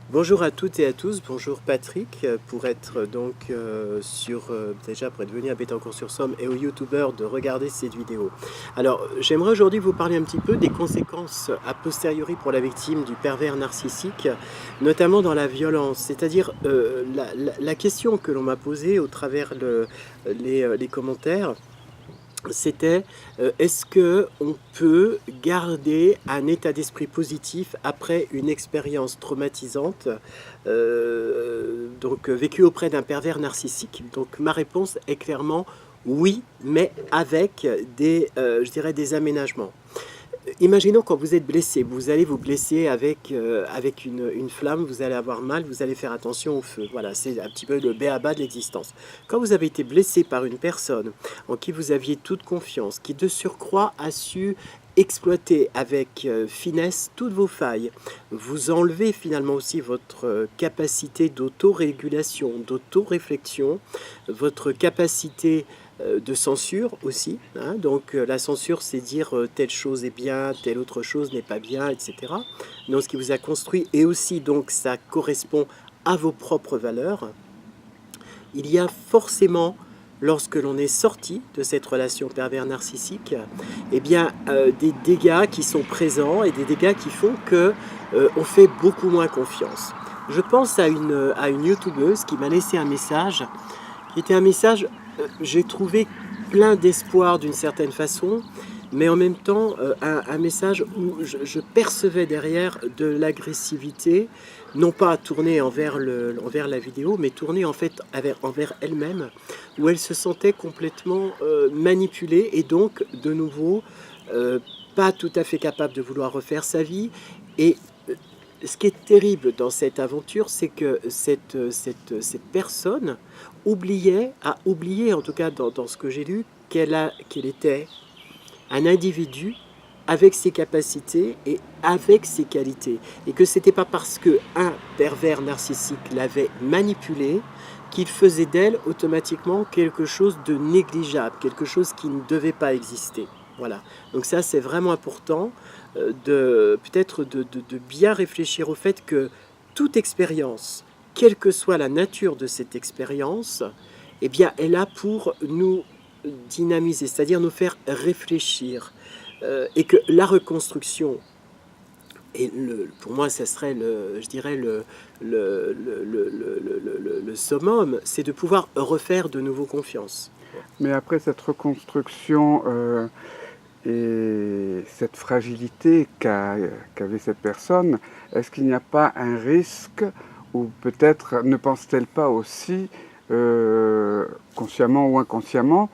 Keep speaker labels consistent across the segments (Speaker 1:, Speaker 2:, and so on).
Speaker 1: Bonjour à toutes et à tous, bonjour Patrick, pour être déjà pour être venu à Bettencourt-sur-Somme et aux youtubeurs de regarder cette vidéo. Alors j'aimerais aujourd'hui vous parler un petit peu des conséquences a posteriori pour la victime du pervers narcissique, notamment dans la violence, c'est-à-dire la question que l'on m'a posée au travers les commentaires. C'était est-ce que on peut garder un état d'esprit positif après une expérience traumatisante vécue auprès d'un pervers narcissique? Donc ma réponse est clairement oui, mais avec je dirais des aménagements. Imaginons quand vous êtes blessé, vous allez vous blesser avec une flamme, vous allez avoir mal, vous allez faire attention au feu. Voilà, c'est un petit peu le b.a.-ba de l'existence. Quand vous avez été blessé par une personne en qui vous aviez toute confiance, qui de surcroît a su exploiter avec finesse toutes vos failles, vous enlevez finalement aussi votre capacité d'autorégulation, d'autoréflexion, votre capacité de censure aussi, hein. Donc la censure, c'est dire telle chose est bien, telle autre chose n'est pas bien, etc. Donc ce qui vous a construit, et aussi donc ça correspond à vos propres valeurs. Il y a forcément, lorsque l'on est sorti de cette relation pervers narcissique, eh bien des dégâts qui sont présents et des dégâts qui font que on fait beaucoup moins confiance. Je pense à une youtubeuse qui m'a laissé un message qui était un message, j'ai trouvé plein d'espoir d'une certaine façon, mais en même temps un message où je percevais derrière de l'agressivité, non pas tournée envers la vidéo, mais tournée en fait envers elle-même, où elle se sentait complètement manipulée et donc de nouveau pas tout à fait capable de vouloir refaire sa vie. Et ce qui est terrible dans cette aventure, c'est que cette personne a oublié, en tout cas dans ce que j'ai lu, qu'elle était un individu avec ses capacités et avec ses qualités. Et que ce n'était pas parce qu'un pervers narcissique l'avait manipulée qu'il faisait d'elle automatiquement quelque chose de négligeable, quelque chose qui ne devait pas exister. Voilà. Donc ça, c'est vraiment important peut-être de bien réfléchir au fait que toute expérience, quelle que soit la nature de cette expérience, eh bien, elle a pour nous dynamiser, c'est-à-dire nous faire réfléchir. Et que la reconstruction, et pour moi, ça serait je dirais le summum, c'est de pouvoir refaire de nouveau confiance.
Speaker 2: Mais après cette reconstruction et cette fragilité qu'avait cette personne, est-ce qu'il n'y a pas un risque, ou peut-être ne pense-t-elle pas aussi, consciemment ou inconsciemment,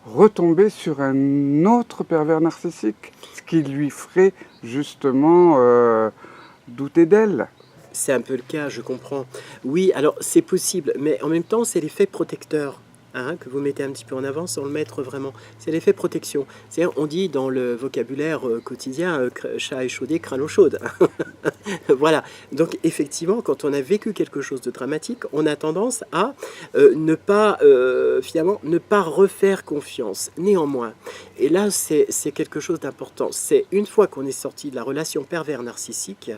Speaker 2: retomber sur un autre pervers narcissique, ce qui lui ferait justement douter d'elle?
Speaker 1: C'est un peu le cas, je comprends. Oui, alors c'est possible, mais en même temps, c'est l'effet protecteur, hein, que vous mettez un petit peu en avant sans le mettre vraiment. C'est l'effet protection. C'est-à-dire, on dit dans le vocabulaire quotidien, chat échaudé, crâne eau chaude. Voilà. Donc, effectivement, quand on a vécu quelque chose de dramatique, on a tendance à finalement, ne pas refaire confiance. Néanmoins, et là, c'est quelque chose d'important. C'est une fois qu'on est sorti de la relation pervers narcissique,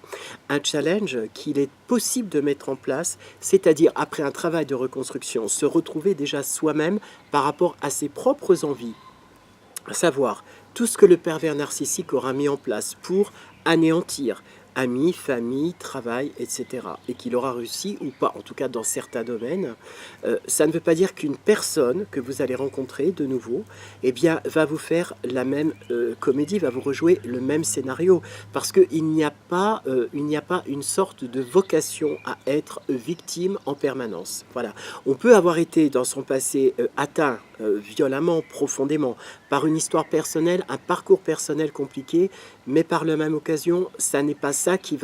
Speaker 1: un challenge qu'il est possible de mettre en place, c'est-à-dire après un travail de reconstruction, se retrouver déjà soi-même par rapport à ses propres envies, à savoir tout ce que le pervers narcissique aura mis en place pour anéantir amis, famille, travail, etc. Et qu'il aura réussi ou pas, en tout cas dans certains domaines. Ça ne veut pas dire qu'une personne que vous allez rencontrer de nouveau, eh bien, va vous faire la même comédie, va vous rejouer le même scénario, parce qu'il n'y a pas, une sorte de vocation à être victime en permanence. Voilà. On peut avoir été dans son passé atteint violemment, profondément, par une histoire personnelle, un parcours personnel compliqué, mais par la même occasion, ça n'est pas ça qui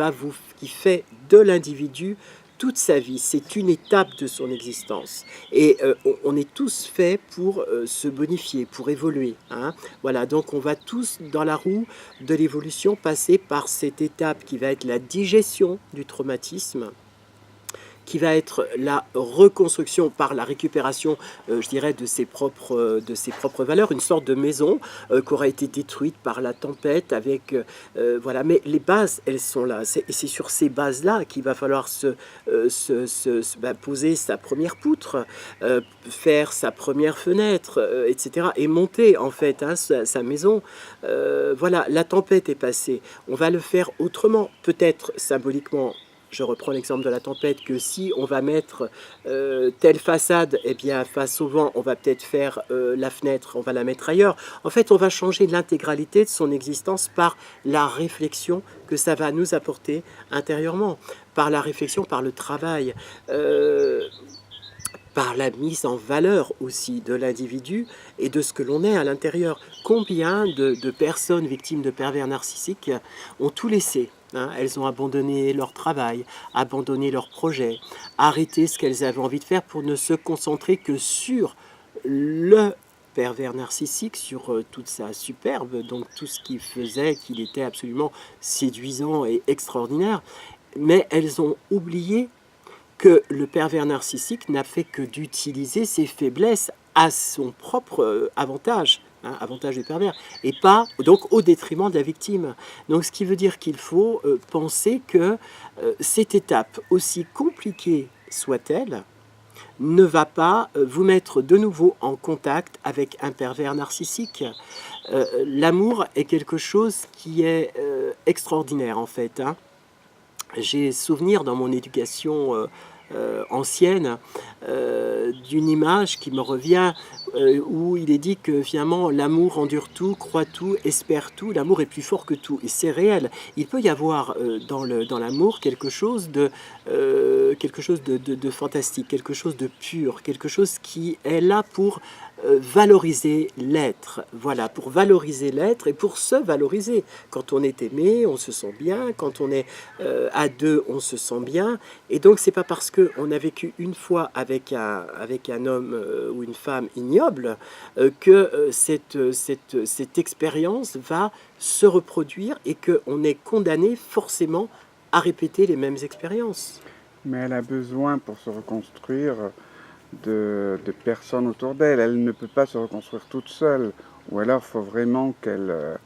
Speaker 1: fait de l'individu toute sa vie. C'est une étape de son existence. Et on est tous faits pour se bonifier, pour évoluer, hein. Voilà, donc on va tous, dans la roue de l'évolution, passer par cette étape qui va être la digestion du traumatisme, qui va être la reconstruction par la récupération, je dirais, de ses propres valeurs, une sorte de maison qui aura été détruite par la tempête, avec voilà. Mais les bases, elles sont là, et c'est sur ces bases-là qu'il va falloir poser sa première poutre, faire sa première fenêtre, etc., et monter en fait sa maison. Voilà, la tempête est passée. On va le faire autrement, peut-être symboliquement. Je reprends l'exemple de la tempête, que si on va mettre telle façade, eh bien face au vent, on va peut-être faire la fenêtre, on va la mettre ailleurs. En fait, on va changer l'intégralité de son existence par la réflexion que ça va nous apporter intérieurement, par la réflexion, par le travail, par la mise en valeur aussi de l'individu et de ce que l'on est à l'intérieur. Combien de personnes victimes de pervers narcissiques ont tout laissé, hein? Elles ont abandonné leur travail, abandonné leur projet, arrêté ce qu'elles avaient envie de faire pour ne se concentrer que sur le pervers narcissique, sur toute sa superbe, donc tout ce qui faisait qu'il était absolument séduisant et extraordinaire. Mais elles ont oublié que le pervers narcissique n'a fait que d'utiliser ses faiblesses à son propre avantage, hein, avantage du pervers, et pas donc au détriment de la victime. Donc ce qui veut dire qu'il faut penser que cette étape, aussi compliquée soit-elle, ne va pas vous mettre de nouveau en contact avec un pervers narcissique. L'amour est quelque chose qui est extraordinaire en fait, hein. J'ai souvenir dans mon éducation ancienne d'une image qui me revient où il est dit que finalement l'amour endure tout, croit tout, espère tout, l'amour est plus fort que tout, et c'est réel. Il peut y avoir dans l'amour quelque chose de fantastique, quelque chose de pur, quelque chose qui est là pour valoriser l'être, voilà, pour valoriser l'être et pour se valoriser. Quand on est aimé, on se sent bien, quand on est à deux, on se sent bien, et donc c'est pas parce qu'on a vécu une fois avec un homme ou une femme ignoble que cette expérience va se reproduire et qu'on est condamné forcément à répéter les mêmes expériences.
Speaker 2: Mais elle a besoin pour se reconstruire de personnes autour d'elle. Elle ne peut pas se reconstruire toute seule. Ou alors, il faut vraiment qu'elle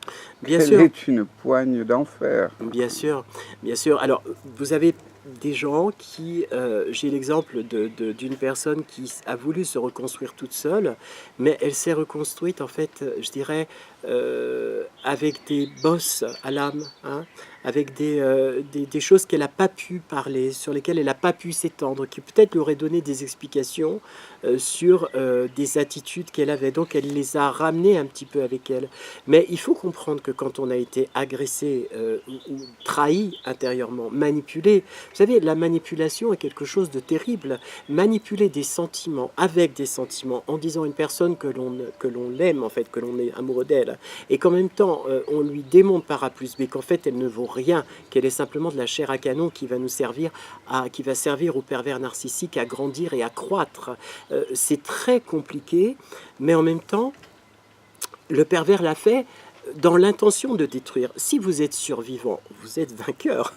Speaker 2: ait une poigne d'enfer.
Speaker 1: Bien sûr, bien sûr. Alors, vous avez des gens qui... j'ai l'exemple d'une personne qui a voulu se reconstruire toute seule, mais elle s'est reconstruite, en fait, je dirais, avec des bosses à l'âme, hein, avec des choses qu'elle n'a pas pu parler, sur lesquelles elle n'a pas pu s'étendre, qui peut-être lui auraient donné des explications sur des attitudes qu'elle avait. Donc elle les a ramenées un petit peu avec elle. Mais il faut comprendre que quand on a été agressé ou trahi intérieurement, manipulé, vous savez, la manipulation est quelque chose de terrible. Manipuler des sentiments avec des sentiments en disant à une personne que l'on l'aime, en fait, que l'on est amoureux d'elle, et qu'en même temps on lui démontre par A plus B qu'en fait elle ne vaut rien, qu'elle est simplement de la chair à canon qui va nous servir qui va servir au pervers narcissique à grandir et à croître. C'est très compliqué, mais en même temps, le pervers l'a fait dans l'intention de détruire. Si vous êtes survivant, vous êtes vainqueur.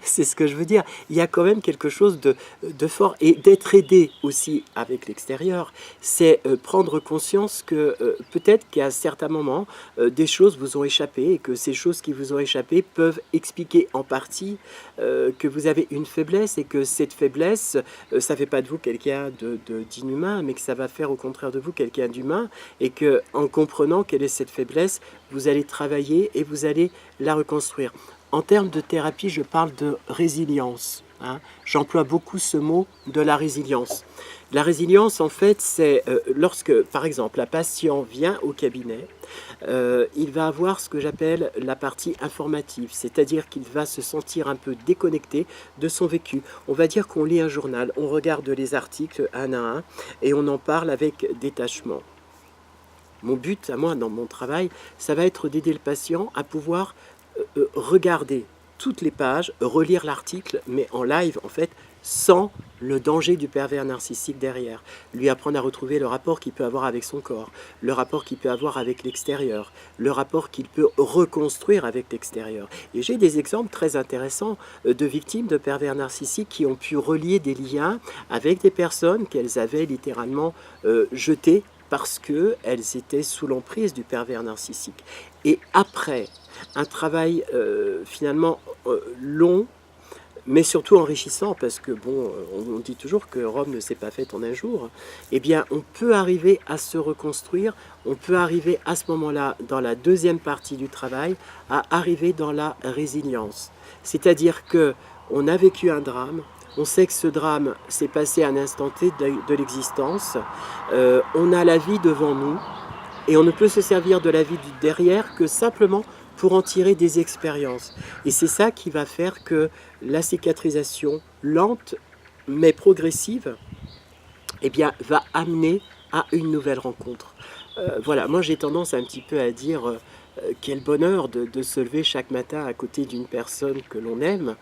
Speaker 1: C'est ce que je veux dire. Il y a quand même quelque chose de fort. Et d'être aidé aussi avec l'extérieur, c'est prendre conscience que peut-être qu'à certains moments, des choses vous ont échappé et que ces choses qui vous ont échappé peuvent expliquer en partie que vous avez une faiblesse et que cette faiblesse, ça ne fait pas de vous quelqu'un d'inhumain, mais que ça va faire au contraire de vous quelqu'un d'humain, et que en comprenant quelle est cette faiblesse, vous allez travailler et vous allez la reconstruire. En termes de thérapie, je parle de résilience, hein. J'emploie beaucoup ce mot de la résilience. La résilience, en fait, c'est lorsque, par exemple, un patient vient au cabinet, il va avoir ce que j'appelle la partie informative, c'est-à-dire qu'il va se sentir un peu déconnecté de son vécu. On va dire qu'on lit un journal, on regarde les articles un à un et on en parle avec détachement. Mon but, à moi, dans mon travail, ça va être d'aider le patient à pouvoir regarder toutes les pages, relire l'article, mais en live, en fait, sans le danger du pervers narcissique derrière. Lui apprendre à retrouver le rapport qu'il peut avoir avec son corps, le rapport qu'il peut avoir avec l'extérieur, le rapport qu'il peut reconstruire avec l'extérieur. Et j'ai des exemples très intéressants de victimes de pervers narcissiques qui ont pu relier des liens avec des personnes qu'elles avaient littéralement jetées parce qu'elles étaient sous l'emprise du pervers narcissique. Et après un travail finalement long, mais surtout enrichissant, parce que bon, on dit toujours que Rome ne s'est pas faite en un jour, eh bien on peut arriver à se reconstruire, on peut arriver à ce moment-là, dans la deuxième partie du travail, à arriver dans la résilience. C'est-à-dire que on a vécu un drame, on sait que ce drame s'est passé à un instant T de l'existence, on a la vie devant nous, et on ne peut se servir de la vie du derrière que simplement pour en tirer des expériences. Et c'est ça qui va faire que la cicatrisation, lente mais progressive, eh bien, va amener à une nouvelle rencontre. Voilà, moi j'ai tendance un petit peu à dire quel bonheur de se lever chaque matin à côté d'une personne que l'on aime,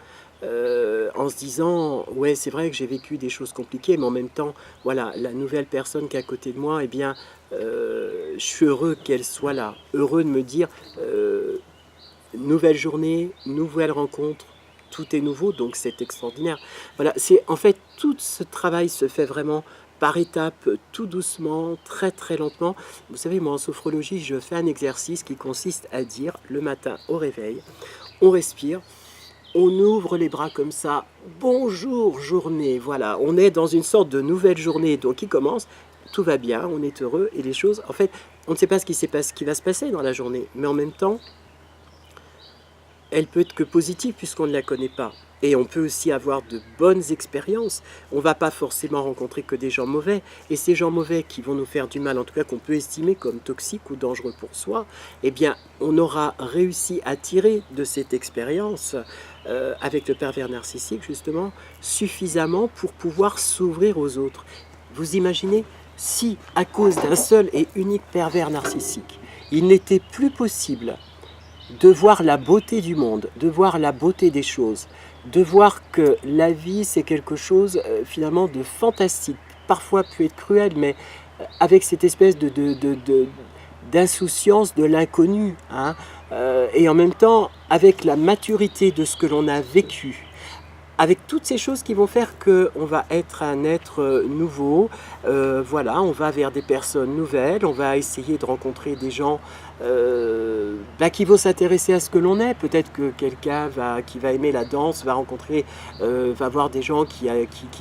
Speaker 1: en se disant ouais, c'est vrai que j'ai vécu des choses compliquées, mais en même temps, voilà, la nouvelle personne qui est à côté de moi, eh bien, je suis heureux qu'elle soit là, heureux de me dire nouvelle journée, nouvelle rencontre, tout est nouveau, donc c'est extraordinaire. Voilà, c'est en fait tout ce travail se fait vraiment par étapes, tout doucement, très très lentement. Vous savez, moi en sophrologie, je fais un exercice qui consiste à dire le matin au réveil, on respire, on ouvre les bras comme ça, bonjour journée, voilà, on est dans une sorte de nouvelle journée, donc qui commence, tout va bien, on est heureux, et les choses, en fait, on ne sait pas ce qui va se passer dans la journée, mais en même temps, elle peut être que positive puisqu'on ne la connaît pas. Et on peut aussi avoir de bonnes expériences. On ne va pas forcément rencontrer que des gens mauvais. Et ces gens mauvais qui vont nous faire du mal, en tout cas qu'on peut estimer comme toxiques ou dangereux pour soi, eh bien, on aura réussi à tirer de cette expérience, avec le pervers narcissique justement, suffisamment pour pouvoir s'ouvrir aux autres. Vous imaginez si, à cause d'un seul et unique pervers narcissique, il n'était plus possible de voir la beauté du monde, de voir la beauté des choses, de voir que la vie c'est quelque chose finalement de fantastique, parfois peut être cruel, mais avec cette espèce d'insouciance de l'inconnu, hein, et en même temps avec la maturité de ce que l'on a vécu, avec toutes ces choses qui vont faire qu'on va être un être nouveau, voilà, on va vers des personnes nouvelles, on va essayer de rencontrer des gens qui vont s'intéresser à ce que l'on est. Peut-être que quelqu'un qui va aimer la danse va voir des gens qui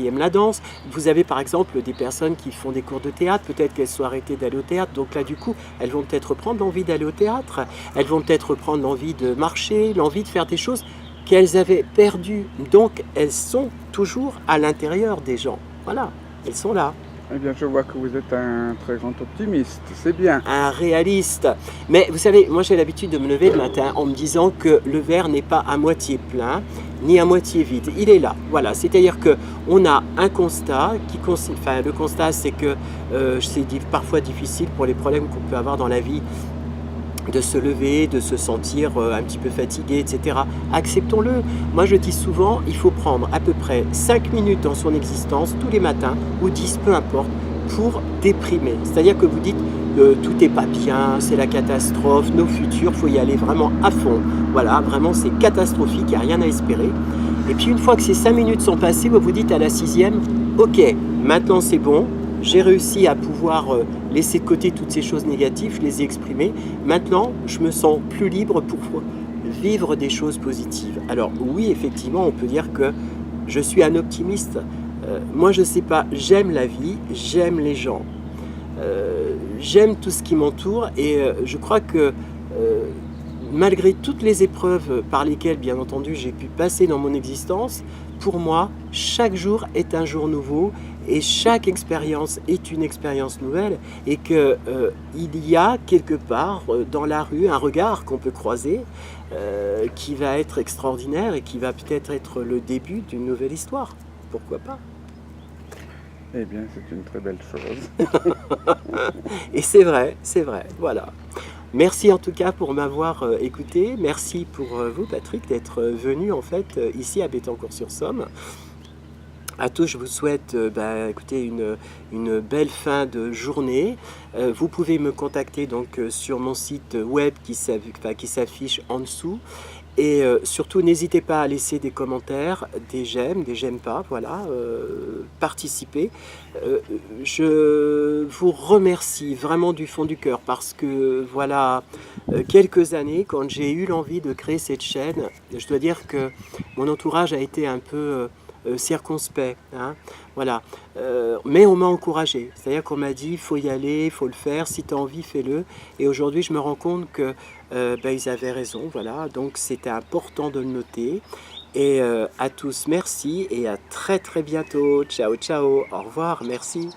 Speaker 1: aiment la danse. Vous avez par exemple des personnes qui font des cours de théâtre, peut-être qu'elles sont arrêtées d'aller au théâtre, donc là du coup elles vont peut-être reprendre l'envie d'aller au théâtre, elles vont peut-être reprendre l'envie de marcher, l'envie de faire des choses qu'elles avaient perdues, donc elles sont toujours à l'intérieur des gens, voilà, elles sont là.
Speaker 2: Eh bien, je vois que vous êtes un très grand optimiste, c'est bien.
Speaker 1: Un réaliste. Mais vous savez, moi j'ai l'habitude de me lever le matin en me disant que le verre n'est pas à moitié plein, ni à moitié vide. Il est là, voilà. C'est-à-dire qu'on a un constat qui consiste... Enfin, le constat c'est que c'est parfois difficile pour les problèmes qu'on peut avoir dans la vie, de se lever, de se sentir un petit peu fatigué, etc. Acceptons-le. Moi, je dis souvent, il faut prendre à peu près 5 minutes dans son existence, tous les matins, ou 10, peu importe, pour déprimer. C'est-à-dire que vous dites, tout n'est pas bien, c'est la catastrophe, nos futurs, il faut y aller vraiment à fond. Voilà, vraiment, c'est catastrophique, il n'y a rien à espérer. Et puis, une fois que ces 5 minutes sont passées, vous vous dites à la 6e, ok, maintenant c'est bon, j'ai réussi à pouvoir laisser de côté toutes ces choses négatives, je les ai exprimées. Maintenant, je me sens plus libre pour vivre des choses positives. Alors oui, effectivement, on peut dire que je suis un optimiste. Moi, je ne sais pas, j'aime la vie, j'aime les gens, j'aime tout ce qui m'entoure et je crois que malgré toutes les épreuves par lesquelles, bien entendu, j'ai pu passer dans mon existence, pour moi, chaque jour est un jour nouveau et chaque expérience est une expérience nouvelle et qu'il y a quelque part dans la rue un regard qu'on peut croiser qui va être extraordinaire et qui va peut-être être le début d'une nouvelle histoire. Pourquoi pas ?
Speaker 2: Eh bien, c'est une très belle chose.
Speaker 1: Et c'est vrai, voilà. Merci en tout cas pour m'avoir écouté. Merci pour vous, Patrick, d'être venu en fait ici à Bettencourt-sur-Somme. À tous, je vous souhaite écoutez, une belle fin de journée. Vous pouvez me contacter donc sur mon site web qui s'affiche en dessous. Et surtout, n'hésitez pas à laisser des commentaires, des j'aime pas, voilà, participez. Je vous remercie vraiment du fond du cœur parce que, voilà, quelques années, quand j'ai eu l'envie de créer cette chaîne, je dois dire que mon entourage a été un peu circonspect, hein, voilà. Mais on m'a encouragé, c'est-à-dire qu'on m'a dit, il faut y aller, il faut le faire, si tu as envie, fais-le. Et aujourd'hui, je me rends compte que ils avaient raison, voilà, donc c'était important de le noter. Et à tous, merci et à très très bientôt. Ciao, ciao, au revoir, merci.